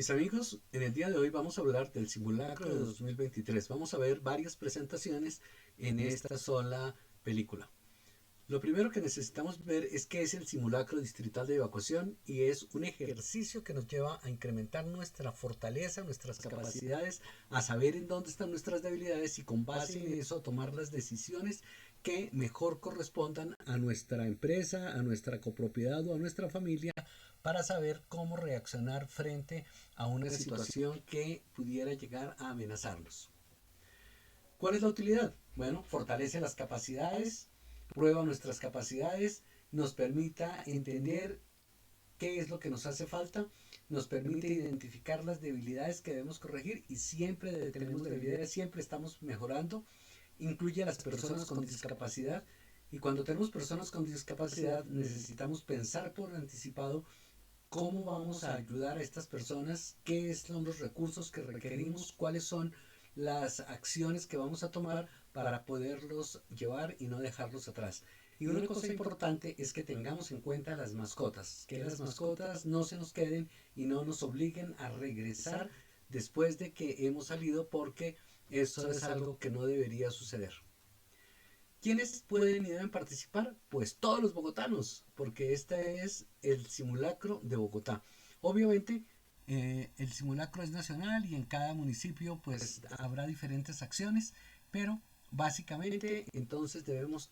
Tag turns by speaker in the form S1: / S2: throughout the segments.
S1: Mis amigos, en el día de hoy vamos a hablar del simulacro de 2023. Vamos a ver varias presentaciones en esta sola película. Lo primero que necesitamos ver es qué es el simulacro distrital de evacuación y es un ejercicio que nos lleva a incrementar nuestra fortaleza, nuestras capacidades, a saber en dónde están nuestras debilidades y con base en eso tomar las decisiones que mejor correspondan a nuestra empresa, a nuestra copropiedad o a nuestra familia para saber cómo reaccionar frente a una situación que pudiera llegar a amenazarnos. ¿Cuál es la utilidad? Bueno, fortalece las capacidades, prueba nuestras capacidades, nos permita entender qué es lo que nos hace falta, nos permite identificar las debilidades que debemos corregir y siempre tenemos debilidades, siempre estamos mejorando. Incluye a las personas con discapacidad y cuando tenemos personas con discapacidad necesitamos pensar por anticipado cómo vamos a ayudar a estas personas, qué son los recursos que requerimos, cuáles son las acciones que vamos a tomar para poderlos llevar y no dejarlos atrás. Y una cosa importante es que tengamos en cuenta las mascotas, que las mascotas no se nos queden y no nos obliguen a regresar después de que hemos salido porque eso es algo que no debería suceder. ¿Quiénes pueden y deben participar? Pues todos los bogotanos, porque este es el simulacro de Bogotá. Obviamente, el simulacro es nacional y en cada municipio pues habrá diferentes acciones, pero básicamente entonces debemos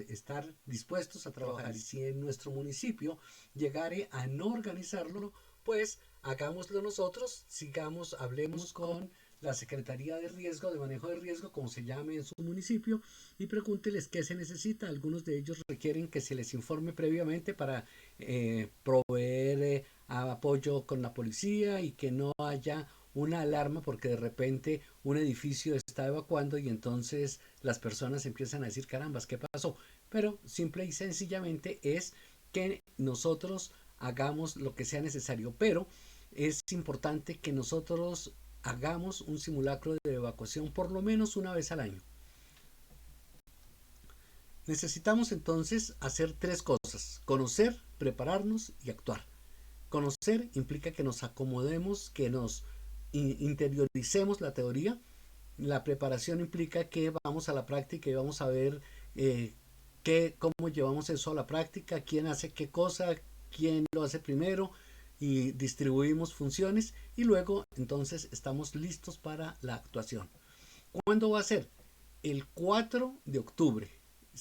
S1: estar dispuestos a trabajar y si en nuestro municipio llegare a no organizarlo, pues hagámoslo nosotros, sigamos, hablemos con la Secretaría de Riesgo, de Manejo de Riesgo, como se llame en su municipio, y pregúnteles qué se necesita. Algunos de ellos requieren que se les informe previamente para proveer apoyo con la policía y que no haya una alarma porque de repente un edificio está evacuando y entonces las personas empiezan a decir carambas, ¿qué pasó? Pero simple y sencillamente es que nosotros hagamos lo que sea necesario, pero es importante que nosotros hagamos un simulacro de evacuación por lo menos una vez al año. Necesitamos entonces hacer tres cosas: conocer, prepararnos y actuar. Conocer implica que nos acomodemos, que nos interioricemos la teoría. La preparación implica que vamos a la práctica y vamos a ver cómo llevamos eso a la práctica, quién hace qué cosa, quién lo hace primero y distribuimos funciones y luego entonces estamos listos para la actuación. ¿Cuándo va a ser? El 4 de octubre.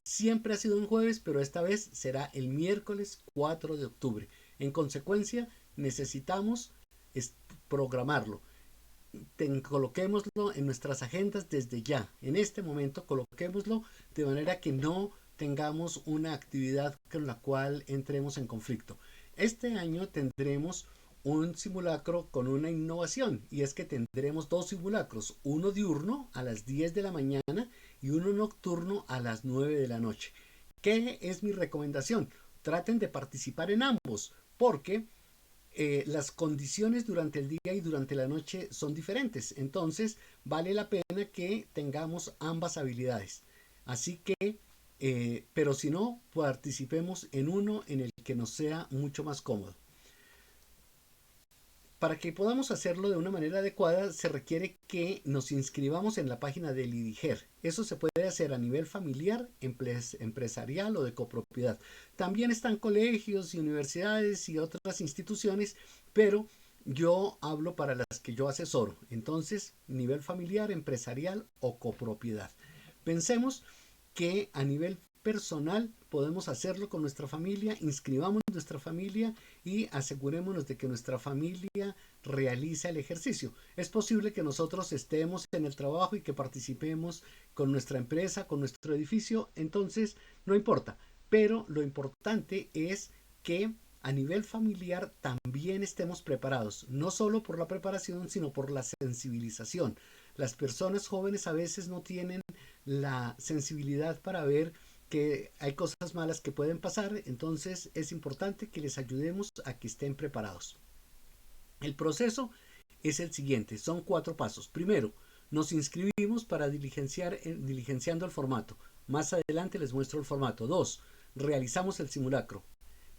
S1: Siempre ha sido un jueves, pero esta vez será el miércoles 4 de octubre. En consecuencia, necesitamos programarlo. Coloquémoslo en nuestras agendas desde ya. En este momento coloquémoslo de manera que no tengamos una actividad con la cual entremos en conflicto. Este año tendremos un simulacro con una innovación y es que tendremos dos simulacros, uno diurno a las 10 de la mañana y uno nocturno a las 9 de la noche. ¿Qué es mi recomendación? Traten de participar en ambos porque las condiciones durante el día y durante la noche son diferentes. Entonces vale la pena que tengamos ambas habilidades. Así que, pero si no, participemos en uno en el que nos sea mucho más cómodo. Para que podamos hacerlo de una manera adecuada se requiere que nos inscribamos en la página del IDIGER. Eso se puede hacer a nivel familiar, empresarial o de copropiedad. También están colegios y universidades y otras instituciones, pero yo hablo para las que yo asesoro. Entonces, nivel familiar, empresarial o copropiedad. Pensemos que a nivel personal podemos hacerlo con nuestra familia, inscribamos nuestra familia y asegurémonos de que nuestra familia realiza el ejercicio. Es posible que nosotros estemos en el trabajo y que participemos con nuestra empresa, con nuestro edificio, entonces no importa, pero lo importante es que a nivel familiar también estemos preparados, no solo por la preparación, sino por la sensibilización. Las personas jóvenes a veces no tienen la sensibilidad para ver que hay cosas malas que pueden pasar, entonces es importante que les ayudemos a que estén preparados. El proceso es el siguiente, son 4 pasos. Primero, nos inscribimos para diligenciando el formato. Más adelante les muestro el formato. 2, realizamos el simulacro.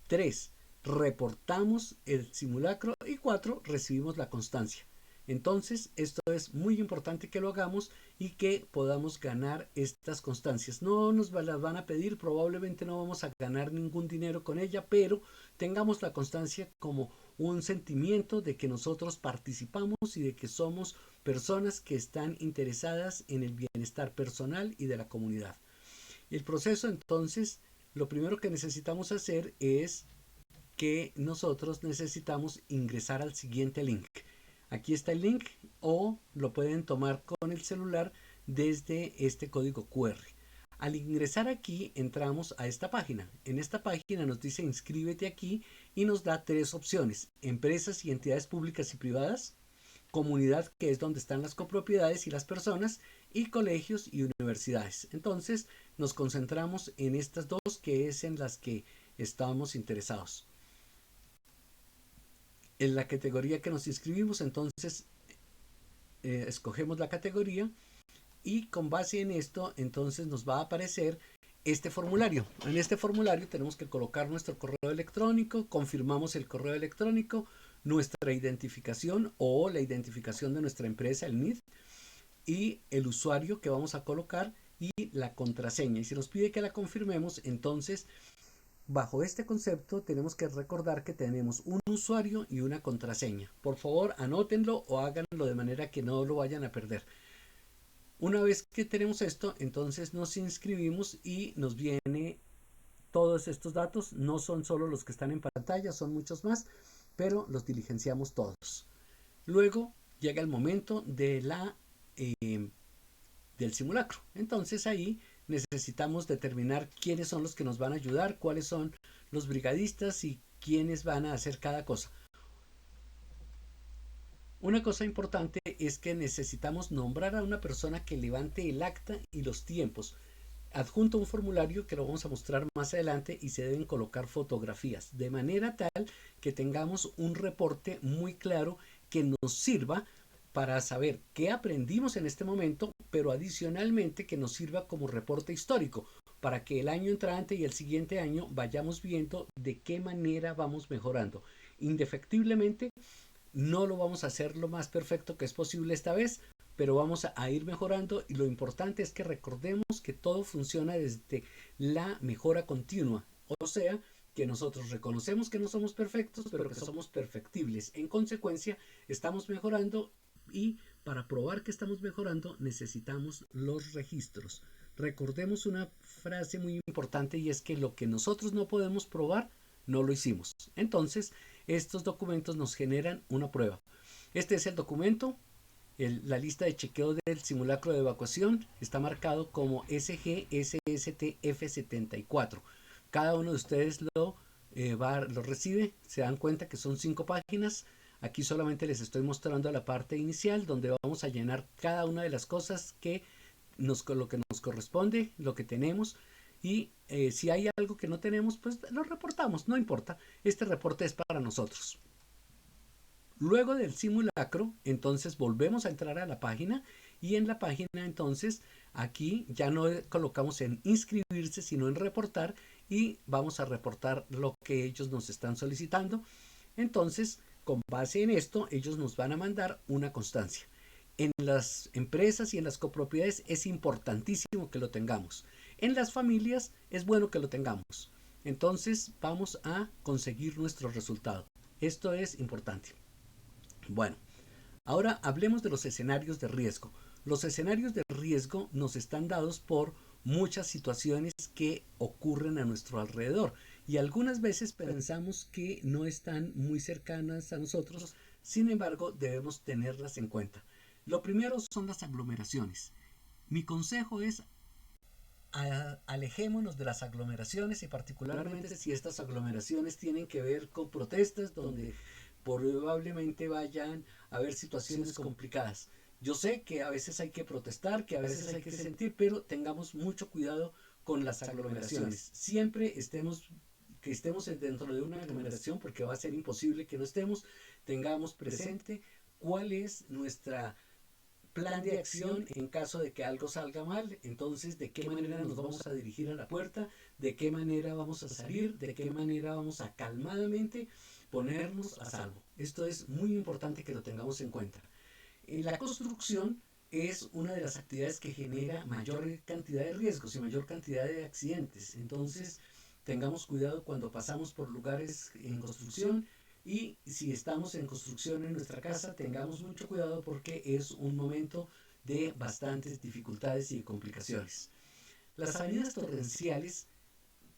S1: 3, reportamos el simulacro y 4, recibimos la constancia. Entonces, esto es muy importante que lo hagamos y que podamos ganar estas constancias. No nos las van a pedir, probablemente no vamos a ganar ningún dinero con ella, pero tengamos la constancia como un sentimiento de que nosotros participamos y de que somos personas que están interesadas en el bienestar personal y de la comunidad. El proceso, entonces, lo primero que necesitamos hacer es que nosotros necesitamos ingresar al siguiente link. Aquí está el link o lo pueden tomar con el celular desde este código QR. Al ingresar aquí entramos a esta página. En esta página nos dice inscríbete aquí y nos da 3 opciones: empresas y entidades públicas y privadas, comunidad, que es donde están las copropiedades y las personas, y colegios y universidades. Entonces nos concentramos en estas dos, que es en las que estamos interesados. En la categoría que nos inscribimos, entonces escogemos la categoría y con base en esto entonces nos va a aparecer este formulario. En este formulario tenemos que colocar nuestro correo electrónico, confirmamos el correo electrónico, nuestra identificación o la identificación de nuestra empresa, el NID, y el usuario que vamos a colocar y la contraseña. Y si nos pide que la confirmemos, entonces bajo este concepto tenemos que recordar que tenemos un usuario y una contraseña. Por favor, anótenlo o háganlo de manera que no lo vayan a perder. Una vez que tenemos esto, entonces nos inscribimos y nos viene todos estos datos. No son solo los que están en pantalla, son muchos más, pero los diligenciamos todos. Luego llega el momento de del simulacro. Entonces ahí necesitamos determinar quiénes son los que nos van a ayudar, cuáles son los brigadistas y quiénes van a hacer cada cosa. Una cosa importante es que necesitamos nombrar a una persona que levante el acta y los tiempos. Adjunto un formulario que lo vamos a mostrar más adelante y se deben colocar fotografías, de manera tal que tengamos un reporte muy claro que nos sirva para saber qué aprendimos en este momento, pero adicionalmente que nos sirva como reporte histórico, para que el año entrante y el siguiente año vayamos viendo de qué manera vamos mejorando. Indefectiblemente no lo vamos a hacer lo más perfecto que es posible esta vez, pero vamos a ir mejorando, y lo importante es que recordemos que todo funciona desde la mejora continua. O sea, que nosotros reconocemos que no somos perfectos, pero que somos perfectibles. En consecuencia, estamos mejorando, y para probar que estamos mejorando necesitamos los registros. Recordemos una frase muy importante, y es que lo que nosotros no podemos probar, no lo hicimos. Entonces, estos documentos nos generan una prueba. Este es el documento. La lista de chequeo del simulacro de evacuación está marcado como SGSSTF74. Cada uno de ustedes lo recibe. Se dan cuenta que son 5 páginas. Aquí solamente les estoy mostrando la parte inicial, donde vamos a llenar cada una de las cosas que lo que nos corresponde, lo que tenemos. Y si hay algo que no tenemos, pues lo reportamos, no importa. Este reporte es para nosotros. Luego del simulacro, entonces volvemos a entrar a la página, y en la página entonces aquí ya no colocamos en inscribirse, sino en reportar, y vamos a reportar lo que ellos nos están solicitando. Entonces, con base en esto, ellos nos van a mandar una constancia. En las empresas y en las copropiedades es importantísimo que lo tengamos. En las familias es bueno que lo tengamos. Entonces vamos a conseguir nuestro resultado. Esto es importante. Bueno, ahora hablemos de los escenarios de riesgo. Los escenarios de riesgo nos están dados por muchas situaciones que ocurren a nuestro alrededor, y algunas veces pensamos que no están muy cercanas a nosotros. Sin embargo, debemos tenerlas en cuenta. Lo primero son las aglomeraciones. Mi consejo es alejémonos de las aglomeraciones, y particularmente si estas aglomeraciones tienen que ver con protestas donde probablemente vayan a haber situaciones complicadas. Yo sé que a veces hay que protestar, que a veces hay que sentir, pero tengamos mucho cuidado con las aglomeraciones. Siempre que estemos dentro de una aglomeración, porque va a ser imposible que no estemos, tengamos presente cuál es nuestra plan de acción en caso de que algo salga mal. Entonces, de qué manera nos vamos a dirigir a la puerta, de qué manera vamos a salir, de qué manera vamos a calmadamente ponernos a salvo. Esto es muy importante que lo tengamos en cuenta. La construcción es una de las actividades que genera mayor cantidad de riesgos y mayor cantidad de accidentes. Entonces, tengamos cuidado cuando pasamos por lugares en construcción, y si estamos en construcción en nuestra casa, tengamos mucho cuidado porque es un momento de bastantes dificultades y complicaciones. Las avenidas torrenciales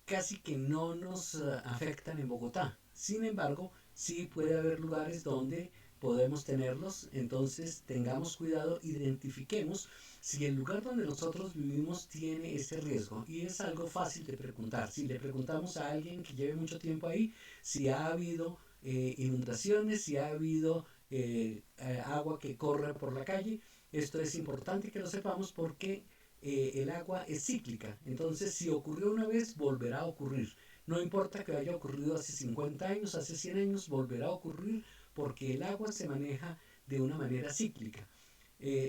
S1: casi que no nos afectan en Bogotá. Sin embargo, sí puede haber lugares donde podemos tenerlos. Entonces tengamos cuidado, identifiquemos si el lugar donde nosotros vivimos tiene ese riesgo. Y es algo fácil de preguntar. Si le preguntamos a alguien que lleve mucho tiempo ahí, si ha habido inundaciones, si ha habido agua que corre por la calle. Esto es importante que lo sepamos porque el agua es cíclica. Entonces, si ocurrió una vez, volverá a ocurrir. No importa que haya ocurrido hace 50 años, hace 100 años, volverá a ocurrir porque el agua se maneja de una manera cíclica.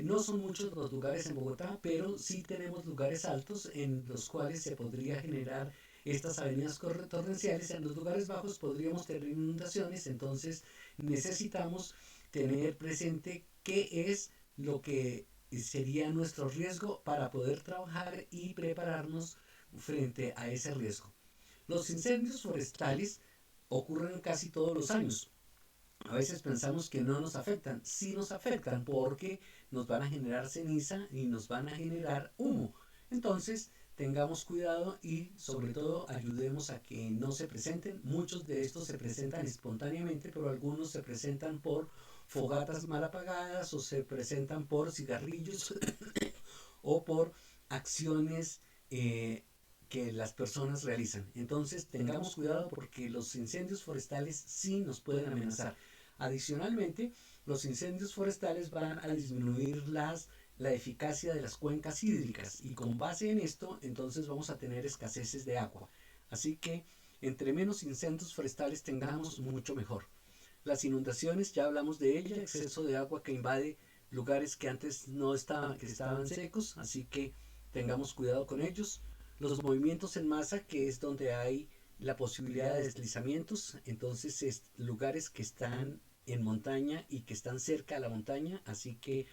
S1: No son muchos los lugares en Bogotá, pero sí tenemos lugares altos en los cuales se podría generar estas avenidas torrenciales. En los lugares bajos podríamos tener inundaciones. Entonces necesitamos tener presente qué es lo que sería nuestro riesgo para poder trabajar y prepararnos frente a ese riesgo. Los incendios forestales ocurren casi todos los años. A veces pensamos que no nos afectan. Sí nos afectan porque nos van a generar ceniza y nos van a generar humo. Entonces, tengamos cuidado y sobre todo ayudemos a que no se presenten. Muchos de estos se presentan espontáneamente, pero algunos se presentan por fogatas mal apagadas o se presentan por cigarrillos o por acciones que las personas realizan. Entonces tengamos cuidado porque los incendios forestales sí nos pueden amenazar. Adicionalmente, los incendios forestales van a disminuir la eficacia de las cuencas hídricas y con base en esto, entonces vamos a tener escaseces de agua. Así que entre menos incendios forestales tengamos, mucho mejor. Las inundaciones, ya hablamos de ella, exceso de agua que invade lugares que antes no estaban, que estaban secos, así que tengamos cuidado con ellos. Los movimientos en masa, que es donde hay la posibilidad de deslizamientos, entonces es lugares que están en montaña y que están cerca a la montaña, así que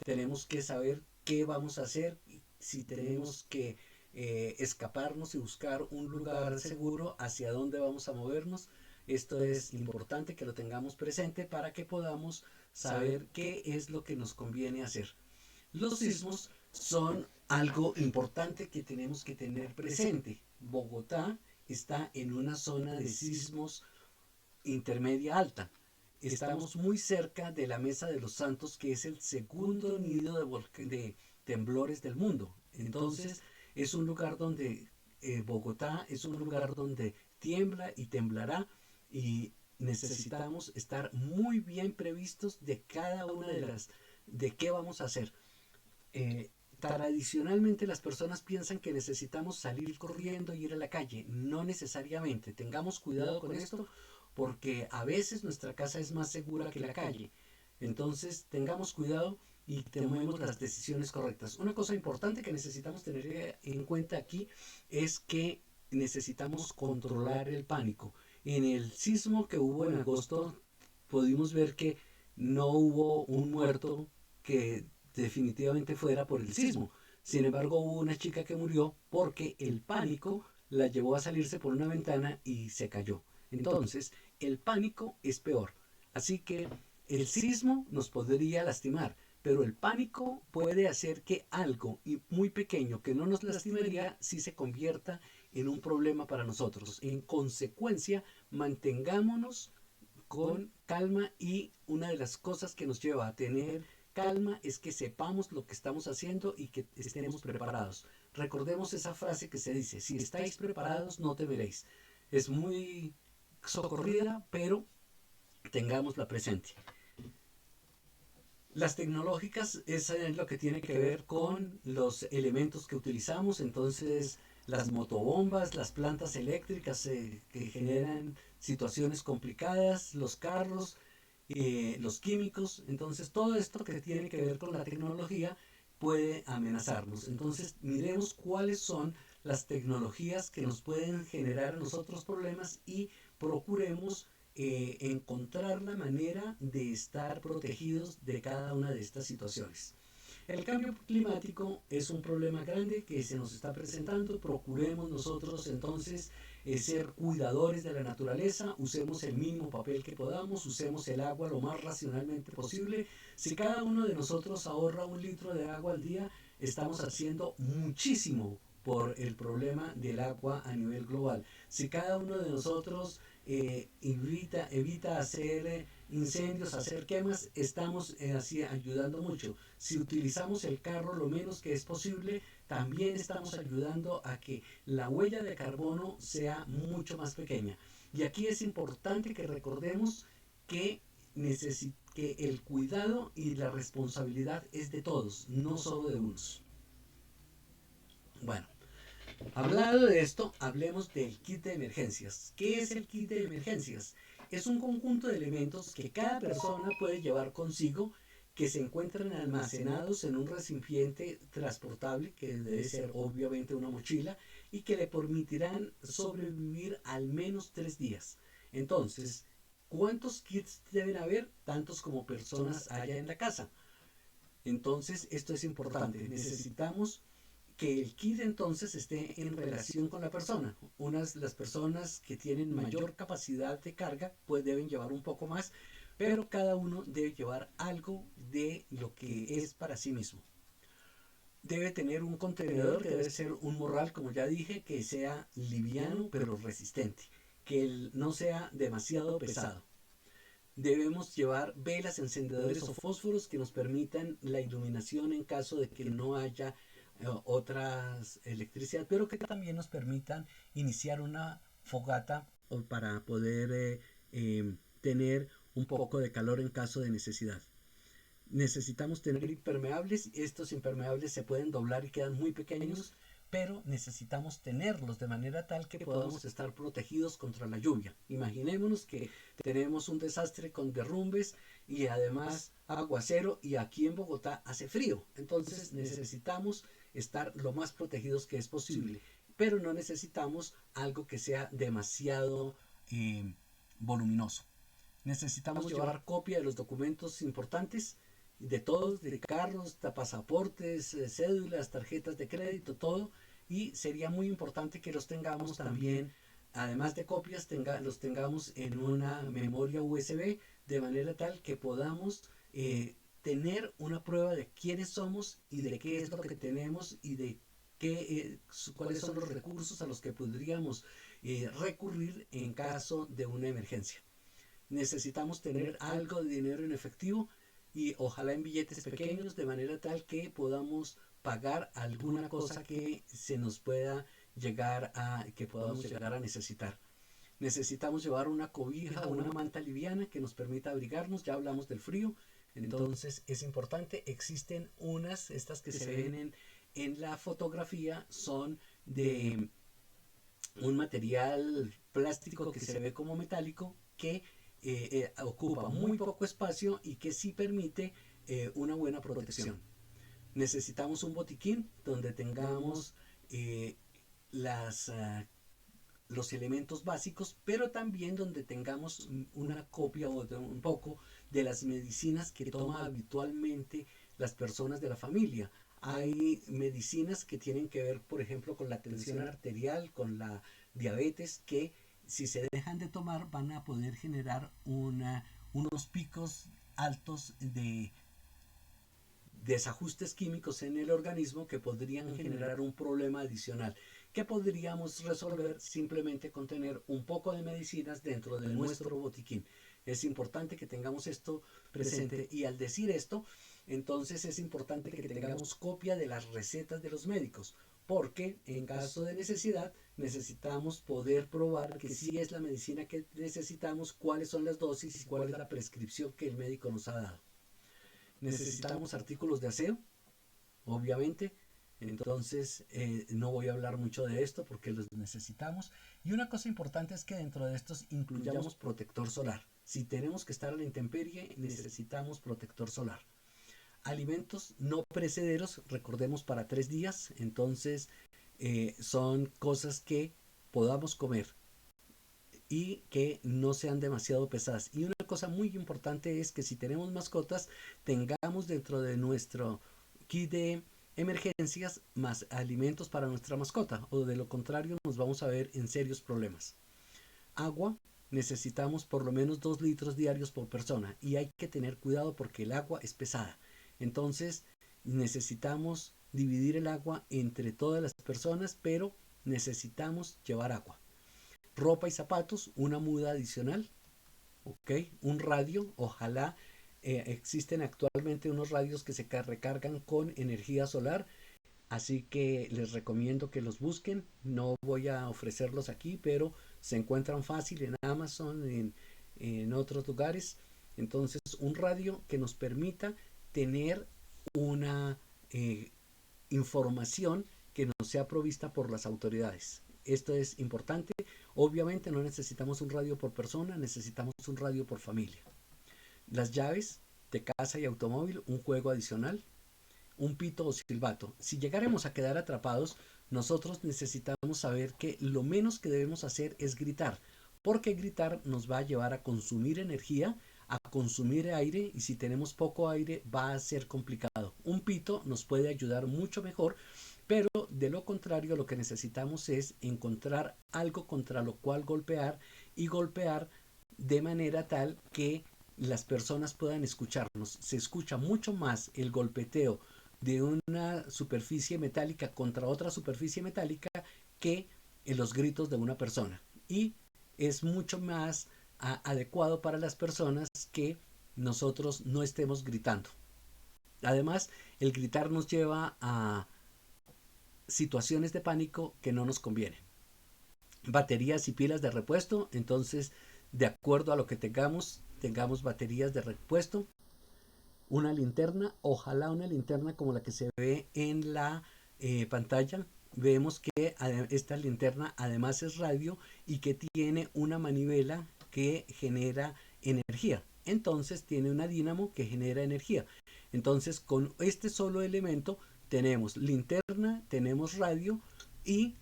S1: tenemos que saber qué vamos a hacer, si tenemos que escaparnos y buscar un lugar seguro, hacia dónde vamos a movernos. Esto es importante que lo tengamos presente para que podamos saber qué es lo que nos conviene hacer. Los sismos son algo importante que tenemos que tener presente. Bogotá está en una zona de sismos intermedia alta. Estamos muy cerca de la Mesa de los Santos, que es el segundo nido de temblores del mundo. Entonces, es un lugar donde Bogotá es un lugar donde tiembla y temblará, y necesitamos estar muy bien previstos de cada una de qué vamos a hacer. Tradicionalmente las personas piensan que necesitamos salir corriendo y ir a la calle. No necesariamente. Tengamos cuidado con esto porque a veces nuestra casa es más segura que la calle. Entonces tengamos cuidado y tomemos las decisiones correctas. Una cosa importante que necesitamos tener en cuenta aquí es que necesitamos controlar el pánico. En el sismo que hubo en agosto pudimos ver que no hubo un muerto que definitivamente fuera por el sismo. Sin embargo, hubo una chica que murió porque el pánico la llevó a salirse por una ventana y se cayó. Entonces, el pánico es peor. Así que el sismo nos podría lastimar, pero el pánico puede hacer que algo muy pequeño que no nos lastimaría sí se convierta en un problema para nosotros. En consecuencia, mantengámonos con calma, y una de las cosas que nos lleva a tener calma es que sepamos lo que estamos haciendo y que estemos preparados. Recordemos esa frase que se dice: si estáis preparados no temeréis. Es muy socorrida, pero tengámosla presente. Las tecnológicas es lo que tiene que ver con los elementos que utilizamos. Entonces, las motobombas, las plantas eléctricas que generan situaciones complicadas, los carros, los químicos. Entonces todo esto que tiene que ver con la tecnología puede amenazarnos. Entonces miremos cuáles son las tecnologías que nos pueden generar a nosotros problemas y procuremos encontrar la manera de estar protegidos de cada una de estas situaciones. El cambio climático es un problema grande que se nos está presentando. Procuremos nosotros entonces ser cuidadores de la naturaleza, usemos el mínimo papel que podamos, usemos el agua lo más racionalmente posible. Si cada uno de nosotros ahorra 1 litro de agua al día, estamos haciendo muchísimo por el problema del agua a nivel global. Si cada uno de nosotros evita hacer incendios, hacer quemas, estamos así ayudando mucho. Si utilizamos el carro lo menos que es posible, también estamos ayudando a que la huella de carbono sea mucho más pequeña. Y aquí es importante que recordemos que, que el cuidado y la responsabilidad es de todos, no solo de unos. Bueno, hablado de esto, hablemos del kit de emergencias. ¿Qué es el kit de emergencias? Es un conjunto de elementos que cada persona puede llevar consigo, que se encuentran almacenados en un recipiente transportable, que debe ser obviamente una mochila, y que le permitirán sobrevivir al menos 3 días. Entonces, ¿cuántos kits deben haber? Tantos como personas haya en la casa. Entonces, esto es importante. Necesitamos que el kit entonces esté en relación con la persona. Las personas que tienen mayor capacidad de carga pues deben llevar un poco más, pero cada uno debe llevar algo de lo que es para sí mismo. Debe tener un contenedor que debe ser un morral, como ya dije, que sea liviano pero resistente, que no sea demasiado pesado. Debemos llevar velas, encendedores o fósforos que nos permitan la iluminación en caso de que no haya otras electricidad, pero que también nos permitan iniciar una fogata para poder tener un poco de calor en caso de necesidad. Necesitamos tener impermeables. Estos impermeables se pueden doblar y quedan muy pequeños, pero necesitamos tenerlos de manera tal que podamos estar protegidos contra la lluvia. Imaginémonos que tenemos un desastre con derrumbes y además aguacero, y aquí en Bogotá hace frío. Entonces necesitamos estar lo más protegidos que es posible, pero no necesitamos algo que sea demasiado voluminoso. Necesitamos llevar copia de los documentos importantes, de todos, de carros, de pasaportes, cédulas, tarjetas de crédito, todo. Y sería muy importante que los tengamos también, además de copias, los tengamos en una memoria USB, de manera tal que podamos tener una prueba de quiénes somos y de qué es lo que tenemos y de cuáles son los recursos a los que podríamos recurrir en caso de una emergencia. Necesitamos tener algo de dinero en efectivo y ojalá en billetes pequeños, de manera tal que podamos pagar alguna cosa que se nos pueda que podamos llegar a necesitar. Necesitamos llevar una cobija o una manta liviana que nos permita abrigarnos. Ya hablamos del frío, entonces es importante. Existen estas que se ven en la fotografía, son de un material plástico que se ve como metálico, que ocupa muy poco espacio y que sí permite una buena protección. Necesitamos un botiquín donde tengamos eh, las, los elementos básicos, pero también donde tengamos una copia o un poco de las medicinas que toman habitualmente las personas de la familia. Hay medicinas que tienen que ver, por ejemplo, con la tensión arterial, con la diabetes, que si se dejan de tomar van a poder generar unos picos altos de desajustes químicos en el organismo que podrían generar un problema adicional, que podríamos resolver simplemente con tener un poco de medicinas dentro de nuestro botiquín. Es importante que tengamos esto presente, y al decir esto, entonces es importante que tengamos copia de las recetas de los médicos, porque en caso de necesidad necesitamos poder probar que sí es la medicina que necesitamos, cuáles son las dosis y cuál es la prescripción que el médico nos ha dado. Necesitamos artículos de aseo, obviamente. Entonces no voy a hablar mucho de esto porque los necesitamos. Y una cosa importante es que dentro de estos incluyamos protector solar. Si tenemos que estar a la intemperie, necesitamos protector solar. Alimentos no perecederos, recordemos para 3 días, entonces son cosas que podamos comer y que no sean demasiado pesadas. Y una cosa muy importante es que si tenemos mascotas, tengamos dentro de nuestro kit de emergencias más alimentos para nuestra mascota, o de lo contrario nos vamos a ver en serios problemas. Agua, necesitamos por lo menos 2 litros diarios por persona y hay que tener cuidado porque el agua es pesada. Entonces necesitamos dividir el agua entre todas las personas, pero necesitamos llevar agua. Ropa y zapatos, una muda adicional, ¿ok? Un radio, ojalá existen actualmente unos radios que se recargan con energía solar, así que les recomiendo que los busquen. No voy a ofrecerlos aquí, pero se encuentran fácil en Amazon, en otros lugares. Entonces, un radio que nos permita tener una información que nos sea provista por las autoridades. Esto es importante. Obviamente no necesitamos un radio por persona, necesitamos un radio por familia. Las llaves de casa y automóvil, un juego adicional, un pito o silbato. Si llegáramos a quedar atrapados, nosotros necesitamos saber que lo menos que debemos hacer es gritar, porque gritar nos va a llevar a consumir energía, a consumir aire, y si tenemos poco aire va a ser complicado. Un pito nos puede ayudar mucho mejor, pero de lo contrario lo que necesitamos es encontrar algo contra lo cual golpear, y golpear de manera tal que las personas puedan escucharnos. Se escucha mucho más el golpeteo de una superficie metálica contra otra superficie metálica que en los gritos de una persona. Y es mucho más adecuado para las personas que nosotros no estemos gritando. Además, el gritar nos lleva a situaciones de pánico que no nos convienen. Baterías y pilas de repuesto, entonces de acuerdo a lo que tengamos baterías de repuesto. Una linterna, ojalá una linterna como la que se ve en la pantalla. Vemos que esta linterna además es radio y que tiene una manivela que genera energía. Entonces tiene una dínamo que genera energía. Entonces con este solo elemento tenemos linterna, tenemos radio y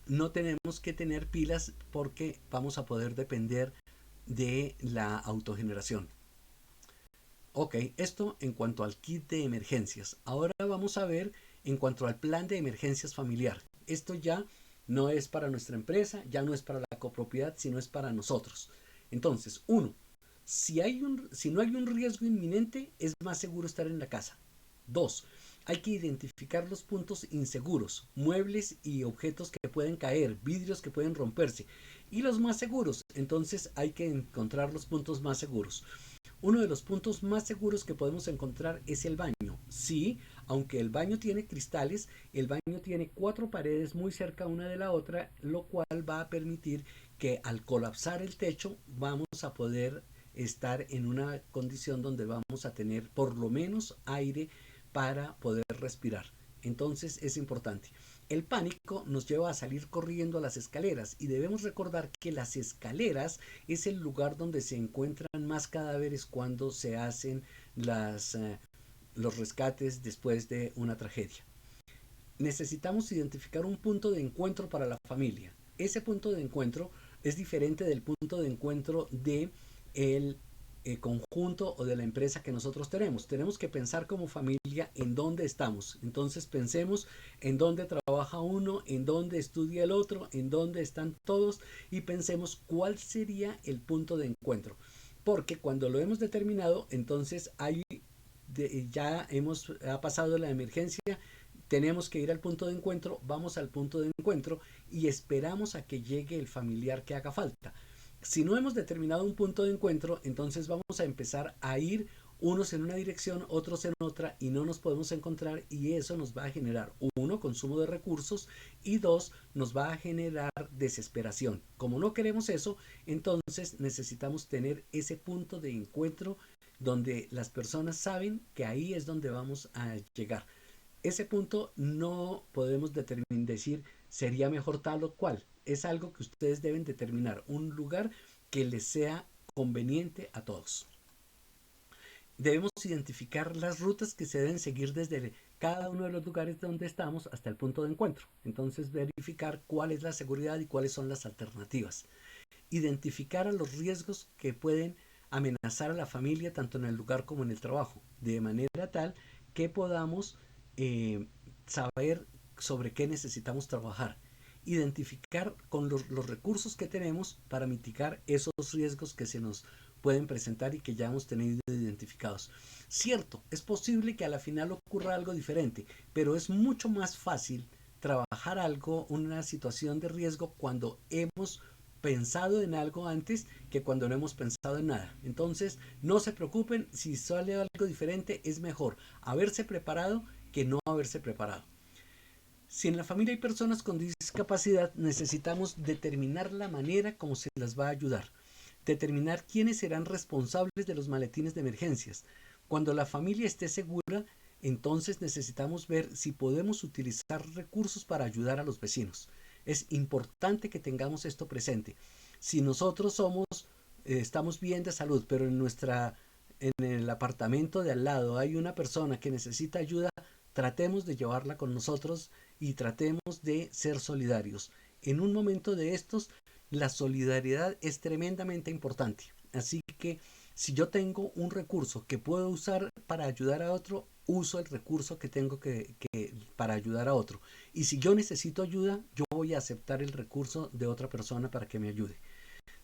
S1: no tenemos que tener pilas porque vamos a poder depender de la autogeneración. Ok, esto en cuanto al kit de emergencias. Ahora vamos a ver en cuanto al plan de emergencias familiar. Esto ya no es para nuestra empresa, ya no es para la copropiedad, sino es para nosotros. Entonces, uno, si no hay un riesgo inminente, es más seguro estar en la casa. Dos, hay que identificar los puntos inseguros, muebles y objetos que pueden caer, vidrios que pueden romperse. Y los más seguros, entonces hay que encontrar los puntos más seguros. Uno de los puntos más seguros que podemos encontrar es el baño. Sí, aunque el baño tiene cristales, el baño tiene 4 paredes muy cerca una de la otra, lo cual va a permitir que al colapsar el techo vamos a poder estar en una condición donde vamos a tener por lo menos aire para poder respirar. Entonces es importante. El pánico nos lleva a salir corriendo a las escaleras y debemos recordar que las escaleras es el lugar donde se encuentran más cadáveres cuando se hacen los rescates después de una tragedia. Necesitamos identificar un punto de encuentro para la familia. Ese punto de encuentro es diferente del punto de encuentro de el conjunto o de la empresa que nosotros tenemos. Tenemos que pensar como familia en dónde estamos. Entonces pensemos en dónde trabaja uno, en dónde estudia el otro, en dónde están todos, y pensemos cuál sería el punto de encuentro. Porque cuando lo hemos determinado, entonces ha pasado la emergencia, tenemos que ir al punto de encuentro, vamos al punto de encuentro y esperamos a que llegue el familiar que haga falta. Si no hemos determinado un punto de encuentro, entonces vamos a empezar a ir unos en una dirección, otros en otra, y no nos podemos encontrar, y eso nos va a generar, uno, consumo de recursos, y dos, nos va a generar desesperación. Como no queremos eso, entonces necesitamos tener ese punto de encuentro donde las personas saben que ahí es donde vamos a llegar. Ese punto no podemos decir sería mejor tal o cual. Es algo que ustedes deben determinar, un lugar que les sea conveniente a todos. Debemos identificar las rutas que se deben seguir desde cada uno de los lugares donde estamos hasta el punto de encuentro. Entonces, verificar cuál es la seguridad y cuáles son las alternativas. Identificar a los riesgos que pueden amenazar a la familia tanto en el lugar como en el trabajo, de manera tal que podamos saber sobre qué necesitamos trabajar. Identificar con los recursos que tenemos para mitigar esos riesgos que se nos pueden presentar y que ya hemos tenido identificados. Cierto, es posible que a la final ocurra algo diferente, pero es mucho más fácil trabajar algo, una situación de riesgo, cuando hemos pensado en algo antes que cuando no hemos pensado en nada. Entonces, no se preocupen, si sale algo diferente es mejor haberse preparado que no haberse preparado. Si en la familia hay personas con discapacidad, necesitamos determinar la manera como se las va a ayudar. Determinar quiénes serán responsables de los maletines de emergencias. Cuando la familia esté segura, entonces necesitamos ver si podemos utilizar recursos para ayudar a los vecinos. Es importante que tengamos esto presente. Si nosotros estamos bien de salud, pero en el apartamento de al lado hay una persona que necesita ayuda, tratemos de llevarla con nosotros y tratemos de ser solidarios. En un momento de estos, la solidaridad es tremendamente importante. Así que si yo tengo un recurso que puedo usar para ayudar a otro, uso el recurso que tengo para ayudar a otro. Y si yo necesito ayuda, yo voy a aceptar el recurso de otra persona para que me ayude.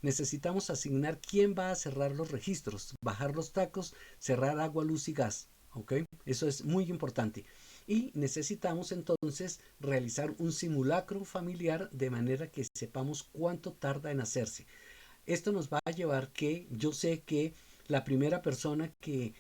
S1: Necesitamos asignar quién va a cerrar los registros, bajar los tacos, cerrar agua, luz y gas. ¿Ok? Eso es muy importante. Y necesitamos entonces realizar un simulacro familiar de manera que sepamos cuánto tarda en hacerse. Esto nos va a llevar que yo sé que la primera persona que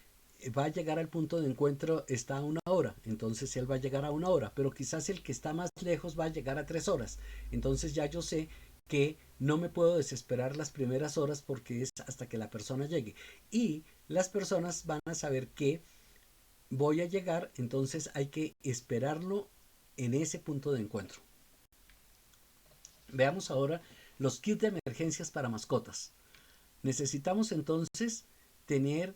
S1: va a llegar al punto de encuentro está a 1 hora, entonces él va a llegar a 1 hora, pero quizás el que está más lejos va a llegar a 3 horas, entonces ya yo sé que no me puedo desesperar las primeras horas porque es hasta que la persona llegue, y las personas van a saber que voy a llegar, entonces hay que esperarlo en ese punto de encuentro. Veamos ahora los kits de emergencias para mascotas. Necesitamos entonces tener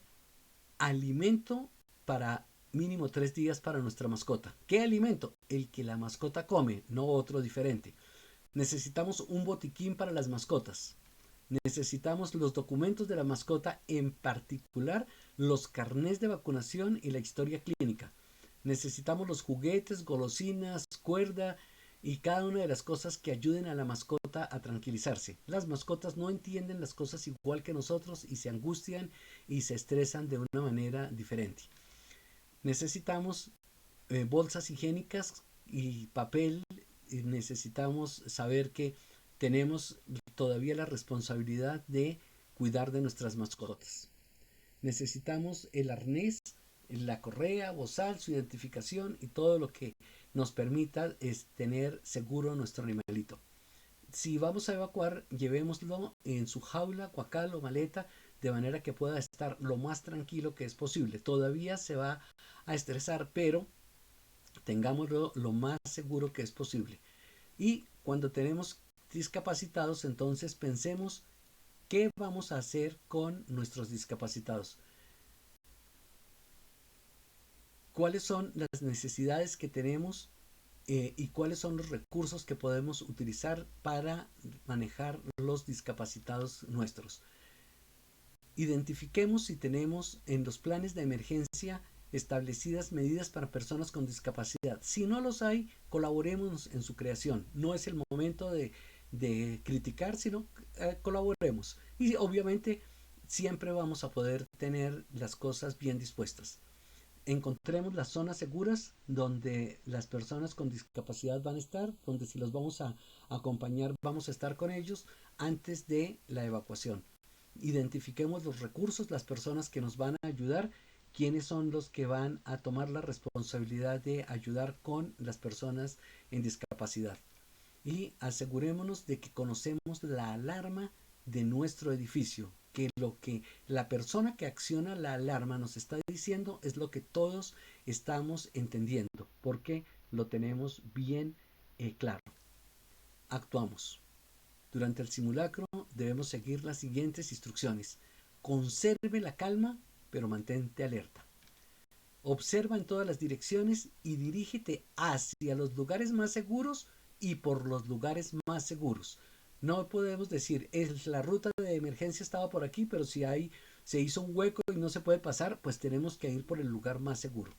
S1: alimento para mínimo 3 días para nuestra mascota. ¿Qué alimento? El que la mascota come, no otro diferente. Necesitamos un botiquín para las mascotas. Necesitamos los documentos de la mascota, en particular los carnés de vacunación y la historia clínica. Necesitamos los juguetes, golosinas, cuerda y cada una de las cosas que ayuden a la mascota a tranquilizarse. Las mascotas no entienden las cosas igual que nosotros y se angustian y se estresan de una manera diferente. Necesitamos bolsas higiénicas y papel. Y necesitamos saber que tenemos todavía la responsabilidad de cuidar de nuestras mascotas. Necesitamos el arnés, la correa, bozal, su identificación y todo lo que nos permita tener seguro nuestro animalito. Si vamos a evacuar, llevémoslo en su jaula, guacal o maleta, de manera que pueda estar lo más tranquilo que es posible. Todavía se va a estresar, pero tengámoslo lo más seguro que es posible. Y cuando tenemos discapacitados, entonces pensemos qué vamos a hacer con nuestros discapacitados. ¿Cuáles son las necesidades que tenemos y cuáles son los recursos que podemos utilizar para manejar los discapacitados nuestros? Identifiquemos si tenemos en los planes de emergencia establecidas medidas para personas con discapacidad. Si no los hay, colaboremos en su creación. No es el momento de criticar, sino colaboremos. Y obviamente siempre vamos a poder tener las cosas bien dispuestas. Encontremos las zonas seguras donde las personas con discapacidad van a estar, donde si los vamos a acompañar vamos a estar con ellos antes de la evacuación. Identifiquemos los recursos, las personas que nos van a ayudar, quiénes son los que van a tomar la responsabilidad de ayudar con las personas en discapacidad. Y asegurémonos de que conocemos la alarma de nuestro edificio, que lo que la persona que acciona la alarma nos está diciendo es lo que todos estamos entendiendo, porque lo tenemos bien claro. Actuamos. Durante el simulacro debemos seguir las siguientes instrucciones. Conserve la calma, pero mantente alerta. Observa en todas las direcciones y dirígete hacia los lugares más seguros y por los lugares más seguros. No podemos decir, la ruta de emergencia estaba por aquí, pero si se hizo un hueco y no se puede pasar, pues tenemos que ir por el lugar más seguro.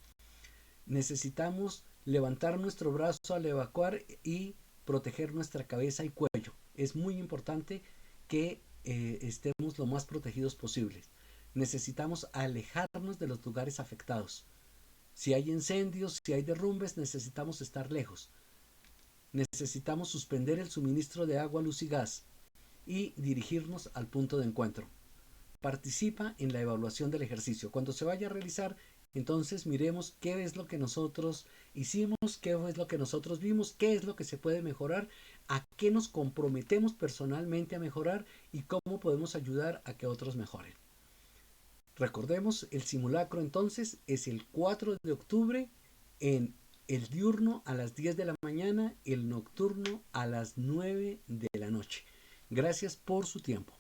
S1: Necesitamos levantar nuestro brazo al evacuar y proteger nuestra cabeza y cuello. Es muy importante que estemos lo más protegidos posibles. Necesitamos alejarnos de los lugares afectados. Si hay incendios, si hay derrumbes, necesitamos estar lejos. Necesitamos suspender el suministro de agua, luz y gas y dirigirnos al punto de encuentro. Participa en la evaluación del ejercicio. Cuando se vaya a realizar, entonces miremos qué es lo que nosotros hicimos, qué es lo que nosotros vimos, qué es lo que se puede mejorar, a qué nos comprometemos personalmente a mejorar y cómo podemos ayudar a que otros mejoren. Recordemos, el simulacro entonces es el 4 de octubre en el diurno a las 10 de la mañana, el nocturno a las 9 de la noche. Gracias por su tiempo.